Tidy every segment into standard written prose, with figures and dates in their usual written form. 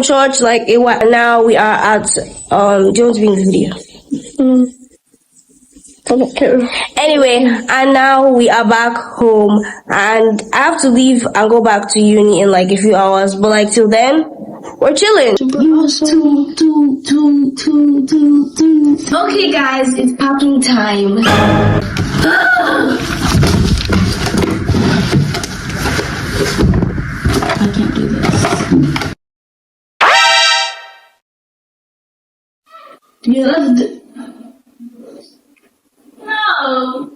church like a while. Now we are at do you want to be in the video? I don't care. Anyway, and now we are back home, and I have to leave and go back to uni in like a few hours. But like till then, we're chilling. Okay, guys, it's packing time. I can't do this. Yeah, that's no.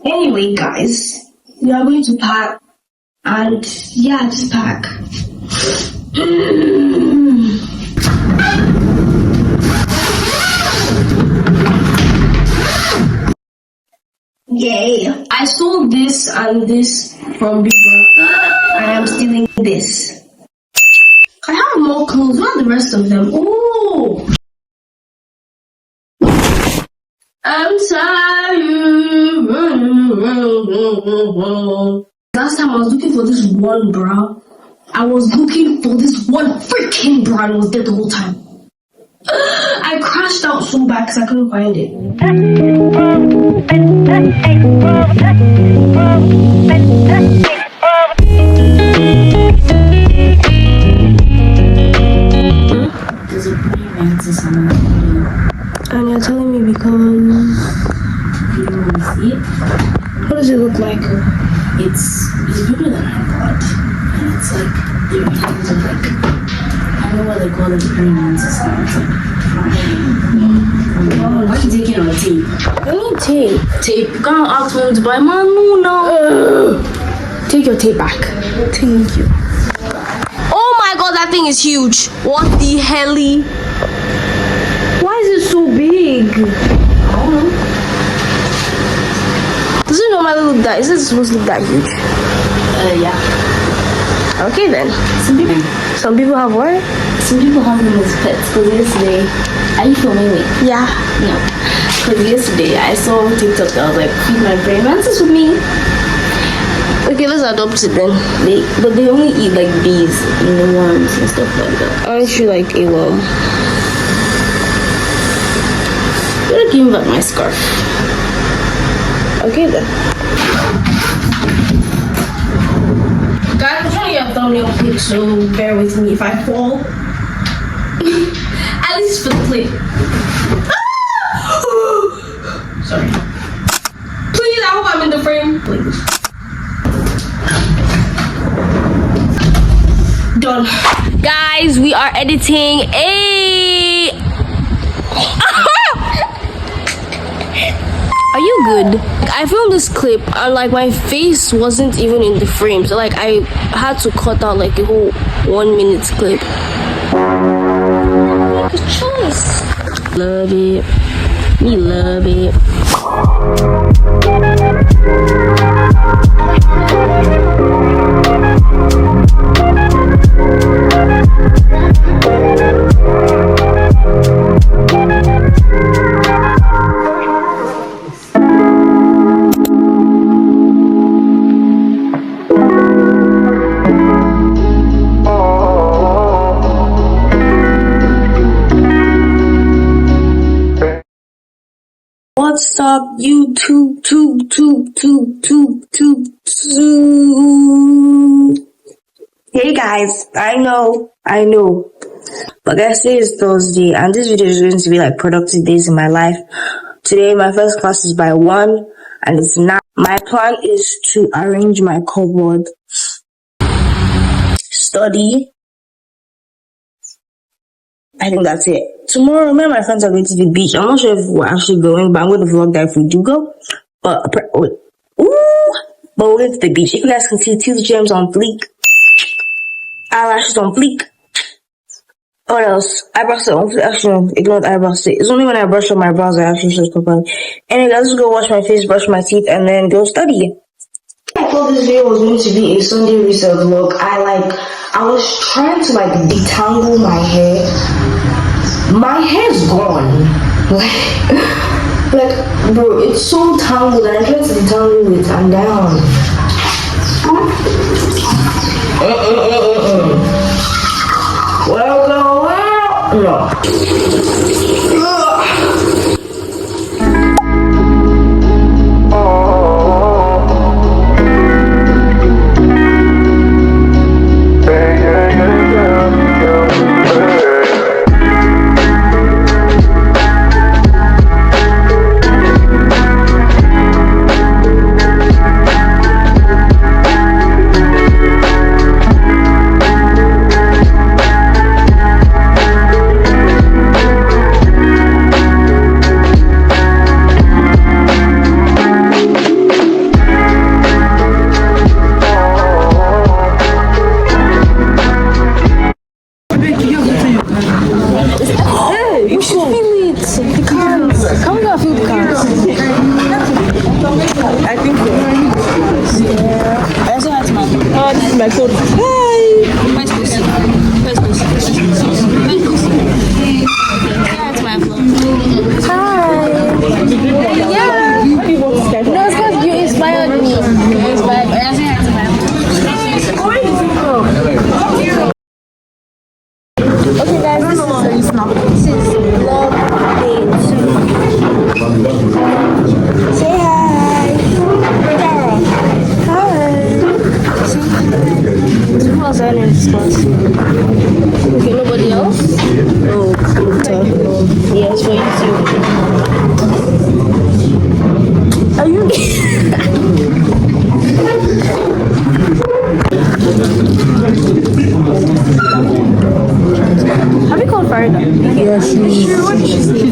Anyway, guys, we are going to pack, and yeah, just pack. Yay! I sold this and this from Bigger, and I'm stealing this. I have more clothes. Not the rest of them. Oh. I'm tired. Last time I was looking for this one bra. I was looking for this one freaking bra and it was there the whole time. I crashed out so bad because I couldn't find it. There's a pretty mantis on my And you're telling me because you don't want to see it. What does it look like? It's bigger than I thought. And it's like their hands are like, I don't know why they call it praying mantis. It's like why are you taking on tape? I need tape. Tape? You can't ask me to buy man. No. Take your tape back. Thank you. Oh my god, that thing is huge. What the hell? Why is it so big? I don't know. Does it normally look that? Is it supposed to look that huge? Yeah. Okay then. Some people have what? Some people have them as pets. Because yesterday, are you filming me? Yeah. No. Because yesterday I saw on TikTok that was like, feed my praying mantis with me. Okay, let's adopt it then. But they only eat like bees and the worms and stuff like that. Aren't you like a worm? I'm gonna give back my scarf. Okay then. Guys, I'm trying to get a thumbnail pic, so bear with me if I fall. At least for the clip. Sorry. Please, I hope I'm in the frame. Please. Done. Guys, we are editing a... Are you good? I filmed this clip and like my face wasn't even in the frame, so like I had to cut out like a whole 1 minute clip. Good choice. Love it. Me love it. What's up, YouTube, tube. Hey guys, I know. But guys, today is Thursday, and this video is going to be like productive days in my life. Today, my first class is by 1, and it's now. My plan is to arrange my cupboard, study. I think that's it. Tomorrow, me and my friends are going to the beach. I'm not sure if we're actually going, but I'm going to vlog that if we do go. But we're going to the beach. If you guys can see, teeth gems on fleek, eyelashes on fleek. What else? Eyebrows on fleek. Actually, ignore the eyebrows. It's only when I brush up my brows I actually show properly. Anyway, guys, let's go wash my face, brush my teeth, and then go study. I thought this video was going to be a Sunday reset vlog. I was trying to like detangle my hair. My hair's gone. Like bro, it's so tangled and I tried to detangle it and down. Well, no. My phone. Hi. Where's Lucy? Where's Lucy? Where's Lucy? Yeah, it's my phone. Hi. Yeah. No, it's because you inspired me. You inspired me. I say hi to my phone. Okay, guys, this is vlog day 2. Say hi. Tara. Hi. Who else are in this class? Okay, nobody else? Oh, okay. Yes, for you too. Are you? Have you called Farida? Yeah, she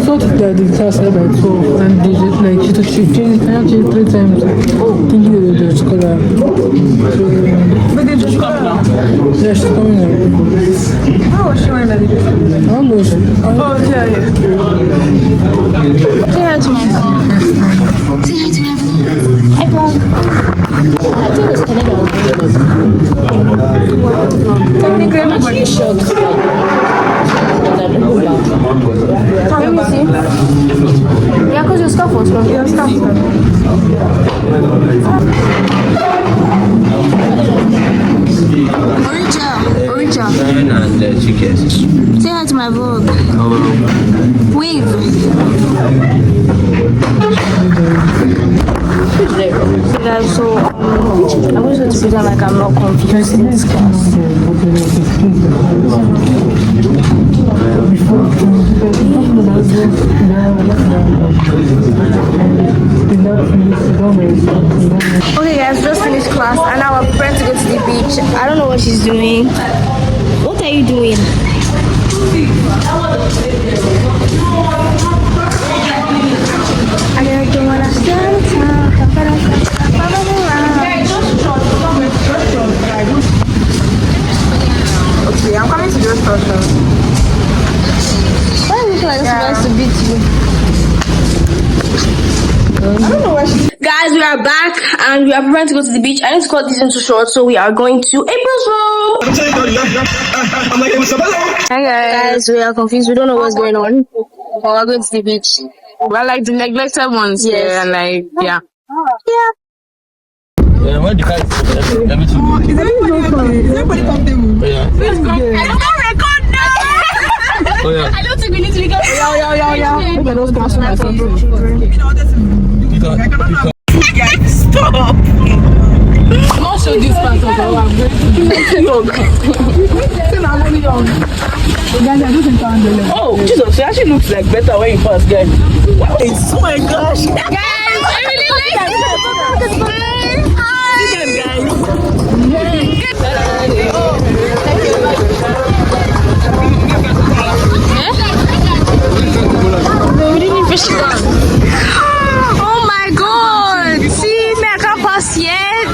thought that the class started by 12 and they just like she changed 3 times thinking they would just call her. But they just called now. Yeah, she's coming now. How was she wearing that? I don't know. Oh, yeah. Say hi to my phone. Say hi to my phone. Hi, vlog. I think it's Canada. Telegram, actually shocked. Let me see. Yeah, because your stuff was from your stuff. Oricha. And chickens. Say hi to my vlog. Wave. Okay, guys, so I'm just going to pretend like I'm not confused in this class. Okay, guys, just finished class and now we're preparing to go to the beach. I don't know what she's doing. What are you doing? I don't wanna stand Okay, I'm coming to your store now. Why do you feel like I'm supposed to beat you? I don't know why she. Guys, we are back and we are preparing to go to the beach. I need to cut this into short, so we are going to April's room. Hi guys, we are confused. We don't know what's going on. But we're going to the beach. We're like the neglected ones Yes. here, and like, yeah. Yeah. Yeah, when the car is everything. Is everybody comfortable? Yeah. I don't record now! Oh, yeah. I don't think we need to be Yeah. Look at those customers. Stop! I'm not sure this part of I'm going to be young. I'm only young. Guys, I don't think I'm Oh, Jesus, she actually looks like better when you first get. Oh my gosh! Guys, I really like this. We didn't even fish it down. Oh my god! See, me, I can't pass yet.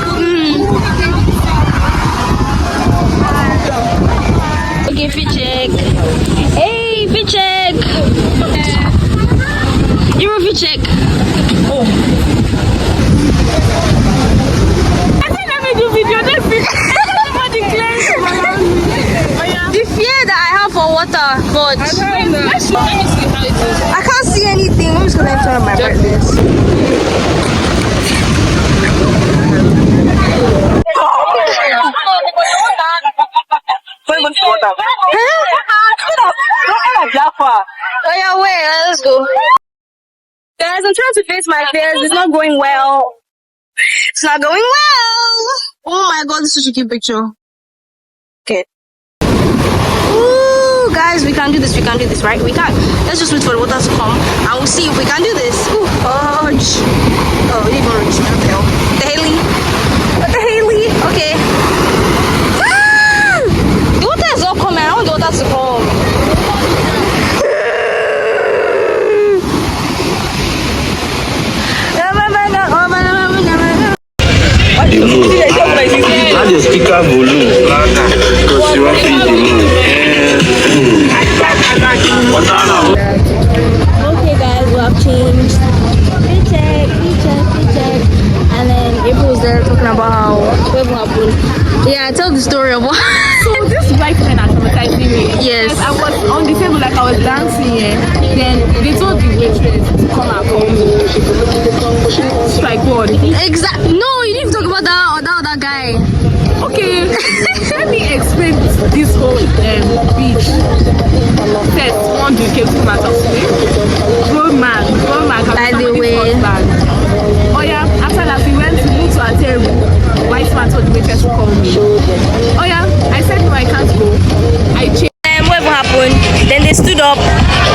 Okay, fit check. Hey, fit check. You fit check. Oh. go. Guys, I'm trying to face my fears. It's not going well. It's not going well. Oh my god, this is such a cute picture. Okay. Ooh, guys, we can do this. We can do this, right? We can. Let's just wait for the water to come and we'll see if we can do this. Ooh, fudge. Oh, we didn't even reach. What the hell? The Haley. What the Haley? Okay. Ah! The water is all coming. I want the water to come. Not the speaker volume, because you want to the moon. Okay, guys, we have changed. Paycheck. And then April was there talking about how whatever happened. Yeah, tell the story of what. So this white men are traumatizing me. Yes. I was on the table like I was dancing, yeah. Then they told the waitress to come and call me. Strike one. Exactly. No, you didn't talk about that other guy. Okay, let me explain this whole beach. First, one dude came to my house today. Grown man. By the way. Oh yeah, after that we went to move to a table. White man told the waitress to call me. Oh yeah, I said no, I can't go. I changed. Whatever happened, then they stood up,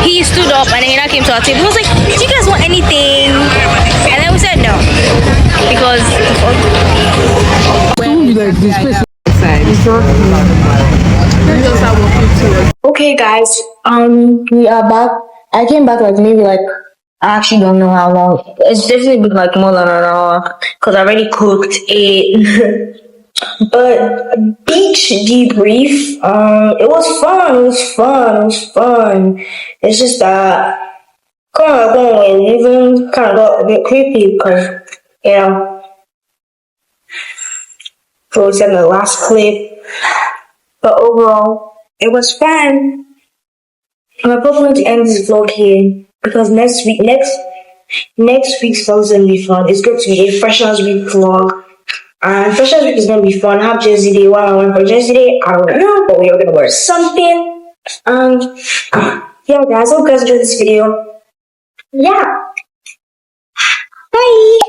he stood up, and then he now came to our table. He was like, do you guys want anything? And then we said no, because Like this person. okay guys, we are back. I came back like maybe like, I actually don't know how long. It's definitely been like more than an hour, because I already cooked it. But beach debrief, it was fun. It's just that kind of going even kind of got a bit creepy because, you know, so we said in the last clip. But overall, it was fun. I'm probably going to end this vlog here because next week's vlog is going to be fun. It's going to be a Freshers Week vlog. And Freshers Week is going to be fun. Have Jersey Day. Why I went for Jersey Day, I don't know, but we are going to wear something. And yeah, guys, hope you guys enjoyed this video. Yeah. Bye.